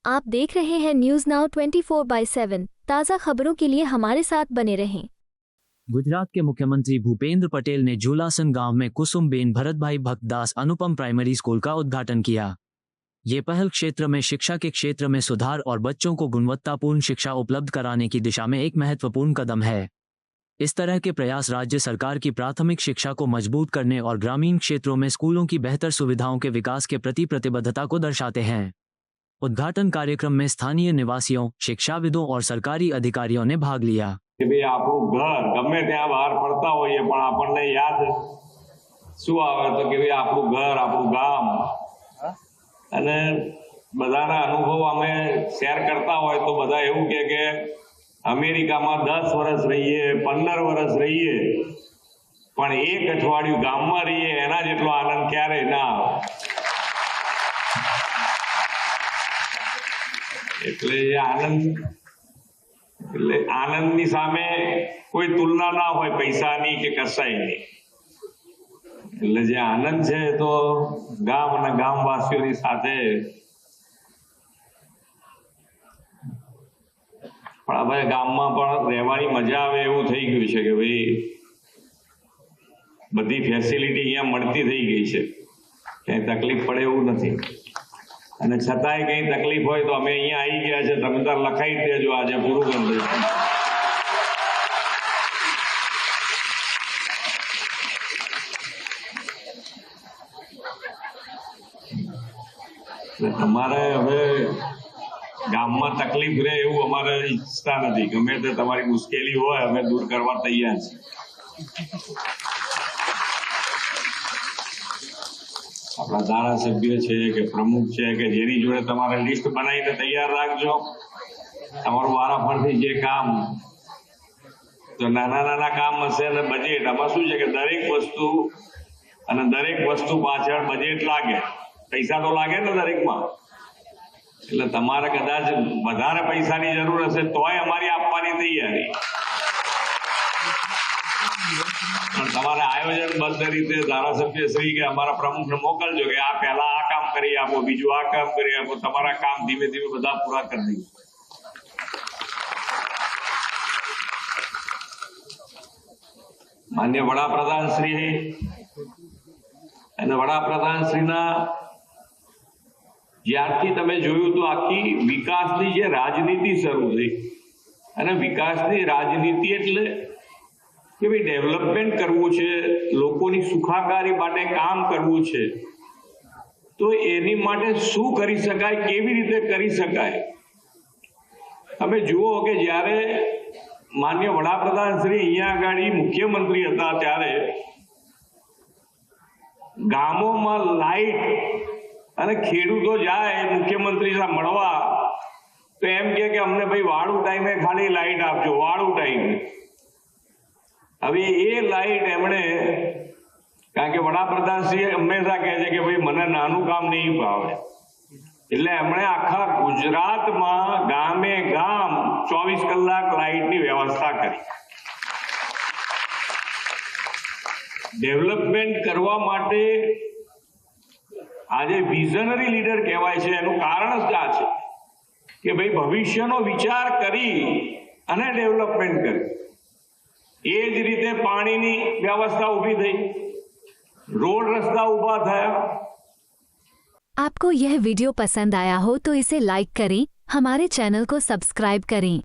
आप देख रहे हैं न्यूज नाउ 24/7 ताज़ा खबरों के लिए हमारे साथ बने रहें। गुजरात के मुख्यमंत्री भूपेंद्र पटेल ने झूलासन गांव में कुसुमबेन भरतभाई भक्तदास अनुपम प्राइमरी स्कूल का उद्घाटन किया। ये पहल क्षेत्र में शिक्षा के क्षेत्र में सुधार और बच्चों को गुणवत्तापूर्ण शिक्षा उपलब्ध कराने की दिशा में एक महत्वपूर्ण कदम है। इस तरह के प्रयास राज्य सरकार की प्राथमिक शिक्षा को मजबूत करने और ग्रामीण क्षेत्रों में स्कूलों की बेहतर सुविधाओं के विकास के प्रति प्रतिबद्धता को दर्शाते हैं। उद्घाटन कार्यक्रम में स्थानीय निवासियों, शिक्षाविदों और सरकारी अधिकारियों ने भाग लिया। કે ભાઈ આપણું ઘર ગમે ત્યાં બહાર ફરતા હોઈએ પણ આપણને યાદ શું આવે તો કે ભાઈ આપણું ઘર, આપણું ગામ અને બધાના અનુભવ અમે શેર કરતા હોય તો બધા એવું કે અમેરિકામાં 10 વર્ષ રહીએ, 15 વર્ષ રહીએ પણ એક અઠવાડિયું ગામમાં રહીએ એના જેટલો આનંદ ક્યારેય ના આવે। એટલે એ આનંદની સામે કોઈ તુલના ના હોય પૈસાની કે કશાયની। એટલે જે આનંદ છે તો ગામ અને ગામવાસીઓની સાથે પણ હવે ગામમાં પણ રહેવાની મજા આવે એવું થઈ ગયું છે કે ભાઈ બધી ફેસિલિટી અહીંયા મળતી થઈ ગઈ છે, ક્યાંય તકલીફ પડે એવું નથી। અને છતાંય કઈ તકલીફ હોય તો અમે અહીંયા આવી ગયા છે, તમે તાર લખાઈ દેજો, આજે પૂરું કરી દઈશું। તમારે હવે ગામમાં તકલીફ રહે એવું અમારે ઈચ્છતા નથી। ગમે તે તમારી મુશ્કેલી હોય અમે દૂર કરવા તૈયાર છીએ। આપણા ધારાસભ્ય છે કે પ્રમુખ છે કે જેની જોડે તમારે લિસ્ટ બનાવીને તૈયાર રાખજો। તમારું વારાફરતી જે કામ તો નાના નાના કામ હશે અને બજેટ આમાં શું છે કે દરેક વસ્તુ પાછળ બજેટ લાગે, પૈસા તો લાગે ને દરેકમાં। એટલે તમારે કદાચ વધારે પૈસાની જરૂર હશે તોય અમારી આપવાની તૈયારી। તમારે આયોજનબદ્ધ રીતે ધારાસભ્યશ્રી કે અમારા પ્રમુખને મોકલજો કે આ પહેલા આ કામ કરી આપો, બીજું આ કામ કરી આપો, તમારા કામ ધીમે ધીમે બધા પૂરા કરી દઈશું। માન્ય વડાપ્રધાનશ્રી અને વડાપ્રધાનશ્રીના જ્યારથી તમે જોયું તો આખી વિકાસની જે રાજનીતિ શરૂ થઈ અને વિકાસની રાજનીતિ એટલે કે ભાઈ ડેવલપમેન્ટ કરવું છે, લોકોની સુખાકારી માટે કામ કરવું છે તો એની માટે શું કરી શકાય, કેવી રીતે કરી શકાય। તમે જુઓ કે જ્યારે માન્ય વડાપ્રધાનશ્રી અહીંયા આગળ મુખ્યમંત્રી હતા ત્યારે ગામોમાં લાઈટ અને ખેડૂતો જાય મુખ્યમંત્રી સાથે મળવા તો એમ કે અમને ભાઈ વાળું ટાઈમે ખાલી લાઈટ આપજો, વાળું ટાઈમે। હવે એ લાઈટ એમણે, કારણ કે વડાપ્રધાનશ્રી હંમેશા કહે છે કે ભાઈ મને નાનું કામ નહીં ભાવે, એટલે એમણે આખા ગુજરાતમાં ગામે ગામ 24 કલાક લાઈટની વ્યવસ્થા કરી। ડેવલપમેન્ટ કરવા માટે આજે વિઝનરી લીડર કહેવાય છે, એનું કારણ જ આ છે કે ભાઈ ભવિષ્યનો વિચાર કરી અને ડેવલપમેન્ટ કરી। એ જ રીતે પાણીની વ્યવસ્થા ઊભી થઈ, રોડ રસ્તા ઊભા થયા। आपको यह वीडियो पसंद आया हो तो इसे लाइक करें, हमारे चैनल को सब्सक्राइब करें।